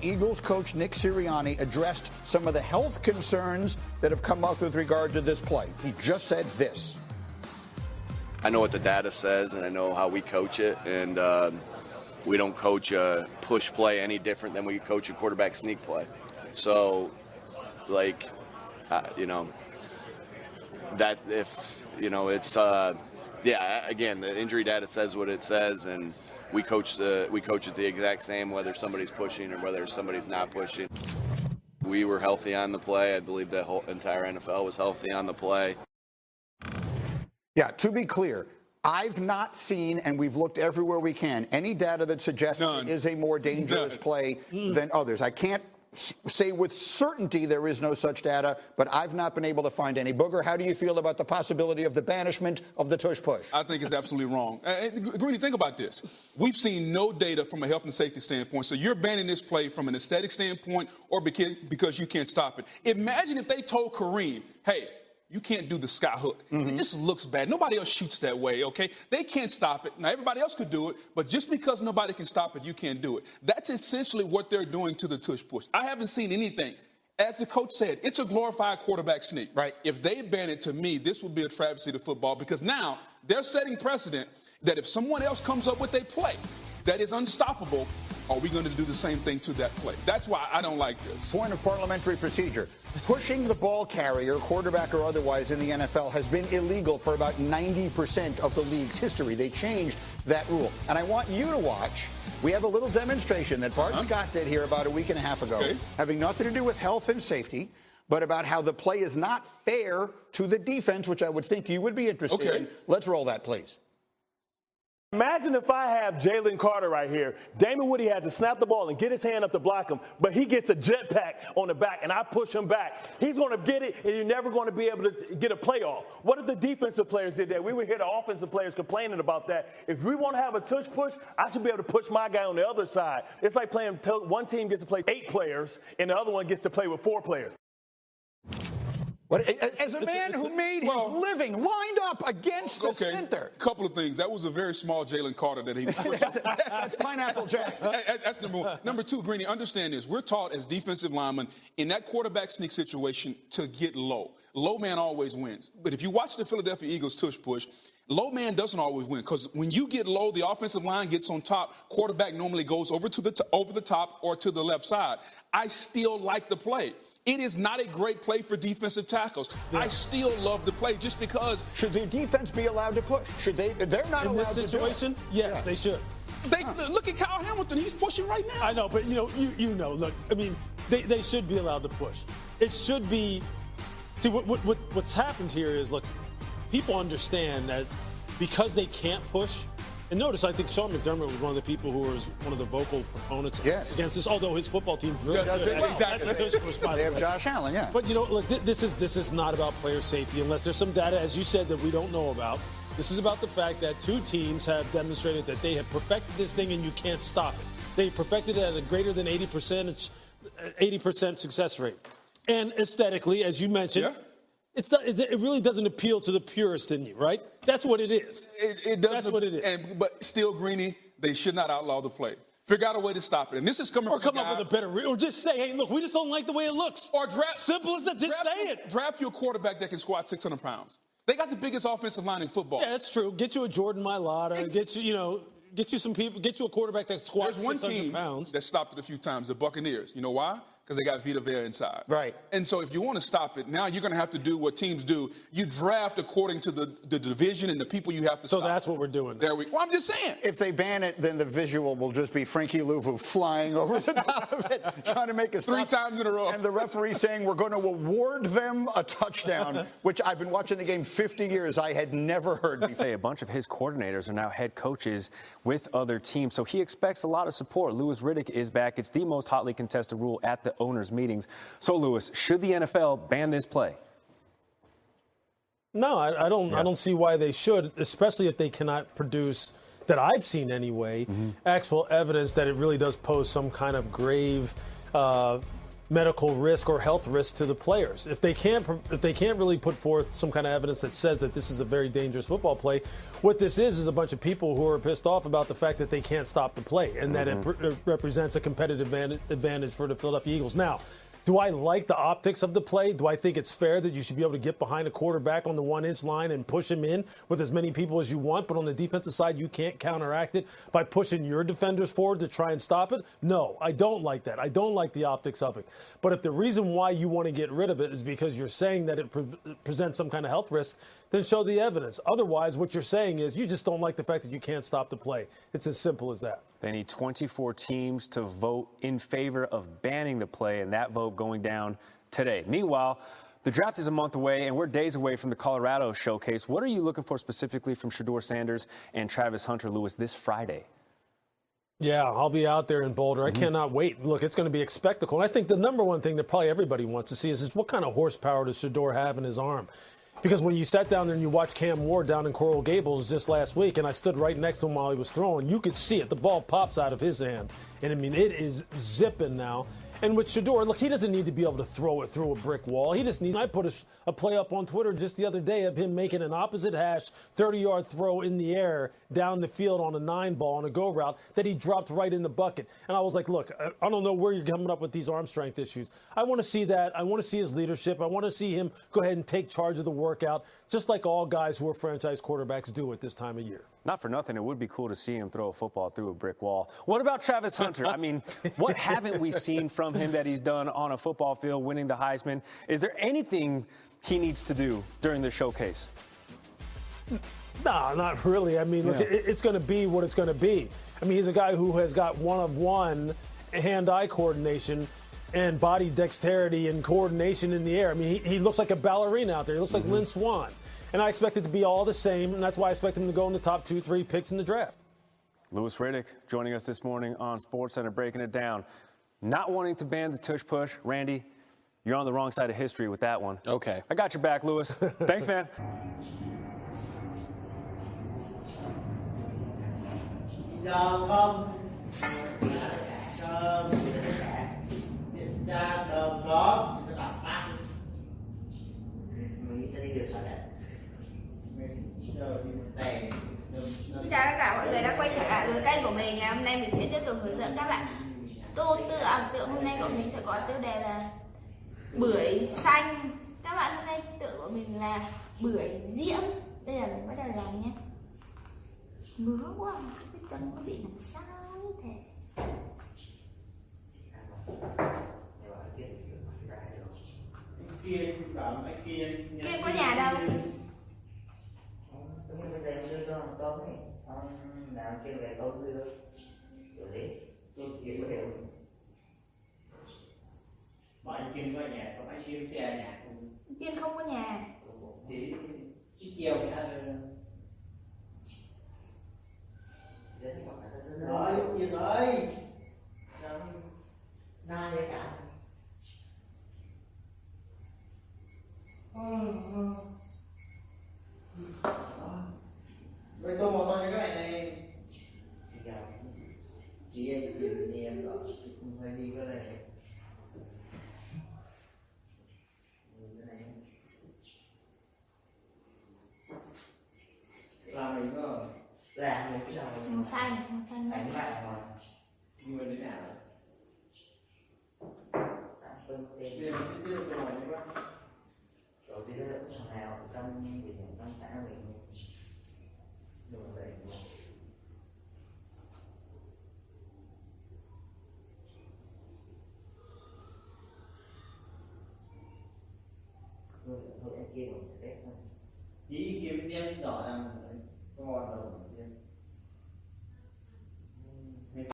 Eagles coach Nick Sirianni addressed some of the health concerns that have come up with regard to this play. He just said this. I know what the data says, and I know how we coach it, and we don't coach a push play any different than we coach a quarterback sneak play. So, like, that if, it's, again, the injury data says what it says, and we coach it the exact same, whether somebody's pushing or whether somebody's not pushing. We were healthy on the play. I believe the whole entire NFL was healthy on the play. Yeah, to be clear, I've not seen, and we've looked everywhere we can, any data that suggests it is a more dangerous play than others. I can't say with certainty there is no such data, but I've not been able to find any. Booger, how do you feel about the possibility of the banishment of the tush push? I think it's absolutely wrong. Greeny, think about this. We've seen no data from a health and safety standpoint, so you're banning this play from an aesthetic standpoint or because you can't stop it. Imagine if they told Kareem, hey, you can't do the sky hook. It just looks bad. Nobody else shoots that way, okay? They can't stop it. Now, everybody else could do it, but just because nobody can stop it, you can't do it. That's essentially what they're doing to the tush push. I haven't seen anything. As the coach said, it's a glorified quarterback sneak. Right. If they ban it, to me, this would be a travesty to football because now they're setting precedent that if someone else comes up with a play that is unstoppable, are we going to do the same thing to that play? That's why I don't like this. Point of parliamentary procedure. Pushing the ball carrier, quarterback or otherwise, in the NFL has been illegal for about 90% of the league's history. They changed that rule. And I want you to watch. We have a little demonstration that Bart Scott did here about a week and a half ago, having nothing to do with health and safety, but about how the play is not fair to the defense, which I would think you would be interested in. Let's roll that, please. Imagine if I have Jalen Carter right here. Damon Woody has to snap the ball and get his hand up to block him, but he gets a jetpack on the back, and I push him back. He's going to get it, and you're never going to be able to get a playoff. What if the defensive players did that? We would hear the offensive players complaining about that. If we want to have a tush push, I should be able to push my guy on the other side. It's like playing one team gets to play 8 players, and the other one gets to play with 4 players. But as a man who made his living lined up against the center. A couple of things. That was a very small Jalen Carter that he pushed. That's Pineapple Jack. That's number one. Number two, Greeny, understand this. We're taught as defensive linemen in that quarterback sneak situation to get low. Low man always wins. But if you watch the Philadelphia Eagles tush push, low man doesn't always win because when you get low, the offensive line gets on top. Quarterback normally goes over the top or to the left side. I still like the play. It is not a great play for defensive tackles. I still love the play just because. Should the defense be allowed to push? Should they? They're not allowed to do it. In this situation, yes, they should. Look at Kyle Hamilton. He's pushing right now. I know, but you know. Look, I mean, they should be allowed to push. It should be. See, what's happened here is, look, people understand that because they can't push. And notice, I think Sean McDermott was one of the people who was one of the vocal proponents against this, although his football team's really good. Exactly. They have Josh Allen, But, look, this is not about player safety unless there's some data, as you said, that we don't know about. This is about the fact that 2 teams have demonstrated that they have perfected this thing and you can't stop it. They perfected it at a greater than 80% success rate. And aesthetically, as you mentioned, it really doesn't appeal to the purist in you, right? That's what it is. It does. That's what it is. But still, Greeny, they should not outlaw the play. Figure out a way to stop it. And this is coming come up with a better, or just say, hey, look, we just don't like the way it looks. Or draft. Simple as that. Just say it. Draft your quarterback that can squat 600 pounds. They got the biggest offensive line in football. Yeah, that's true. Get you a Jordan Mailata. Get you some people. Get you a quarterback that squats 600 pounds. There's one team that stopped it a few times, the Buccaneers. You know why? Because they got Vita Vea inside. Right. And so if you want to stop it, now you're going to have to do what teams do. You draft according to the division and the people you have to stop. So that's what we're doing. Well, I'm just saying. If they ban it, then the visual will just be Frankie Louvu flying over the top of it, trying to make a stop. 3 times in a row. And the referee saying we're going to award them a touchdown, which I've been watching the game 50 years. I had never heard before. A bunch of his coordinators are now head coaches with other teams, so he expects a lot of support. Louis Riddick is back. It's the most hotly contested rule at the owners' meetings. So, Louis, should the NFL ban this play? No, I don't see why they should, especially if they cannot produce, that I've seen anyway, actual evidence that it really does pose some kind of grave, medical risk or health risk to the players. If they can't really put forth some kind of evidence that says that this is a very dangerous football play, what this is a bunch of people who are pissed off about the fact that they can't stop the play and that it represents a competitive advantage for the Philadelphia Eagles. Now, do I like the optics of the play? Do I think it's fair that you should be able to get behind a quarterback on the 1-inch line and push him in with as many people as you want, but on the defensive side you can't counteract it by pushing your defenders forward to try and stop it? No, I don't like that. I don't like the optics of it. But if the reason why you want to get rid of it is because you're saying that it presents some kind of health risk, then show the evidence. Otherwise, what you're saying is you just don't like the fact that you can't stop the play. It's as simple as that. They need 24 teams to vote in favor of banning the play, and that vote going down today. Meanwhile, the draft is a month away, and we're days away from the Colorado Showcase. What are you looking for specifically from Shedeur Sanders and Travis Hunter Lewis this Friday? Yeah, I'll be out there in Boulder. I cannot wait. Look, it's going to be a spectacle. And I think the number one thing that probably everybody wants to see is what kind of horsepower does Shedeur have in his arm? Because when you sat down there and you watched Cam Ward down in Coral Gables just last week, and I stood right next to him while he was throwing, you could see it. The ball pops out of his hand. And, I mean, it is zipping now. And with Shedeur, look, he doesn't need to be able to throw it through a brick wall. He just needs. I put a play up on Twitter just the other day of him making an opposite hash 30-yard throw in the air down the field on a 9-ball on a go route that he dropped right in the bucket. And I was like, look, I don't know where you're coming up with these arm strength issues. I want to see that. I want to see his leadership. I want to see him go ahead and take charge of the workout, just like all guys who are franchise quarterbacks do at this time of year. Not for nothing, it would be cool to see him throw a football through a brick wall. What about Travis Hunter? I mean, what haven't we seen from him that he's done on a football field, winning the Heisman? Is there anything he needs to do during the showcase? No, not really. I mean, look, it's going to be what it's going to be. I mean, he's a guy who has got one-of-one hand-eye coordination and body dexterity and coordination in the air. I mean, he looks like a ballerina out there. He looks like Lynn Swann. And I expect it to be all the same, and that's why I expect him to go in the top 2-3 picks in the draft. Louis Riddick joining us this morning on SportsCenter, breaking it down. Not wanting to ban the tush push. Randy, you're on the wrong side of history with that one. Okay. I got your back, Louis. Thanks, man. Xin chào tất cả mọi người đã quay trở lại với kênh của mình. Ngày hôm nay mình sẽ tiếp tục hướng dẫn các bạn ấn tượng hôm nay của mình sẽ có tiêu đề là bưởi xanh. Các bạn hôm nay ấn tượng của mình là bưởi diễm. Bây giờ mình bắt đầu làm nhé. Ngứa quá, cái chân nó bị làm sao thế. Kiên có nhà đâu? Nào kêu về tôi đưa rồi đấy tôi chịu có đều bọn anh Kiên có nhà còn anh Kiên xe nhà Kiên không có nhà thì chiều nữa rồi Kiên ơi na vậy cả vậy tôi một số những cái bài này chị em rồi không phải đi cái này làm mình có làm một cái đầu màu xanh đánh lại mà nhưng mà thế nào tiền chi tiết của mình như vậy đầu tiên là thằng nào trong việc trong xã mình thôi em kia một sẽ chỉ kia đem đỏ rằng ngon rồi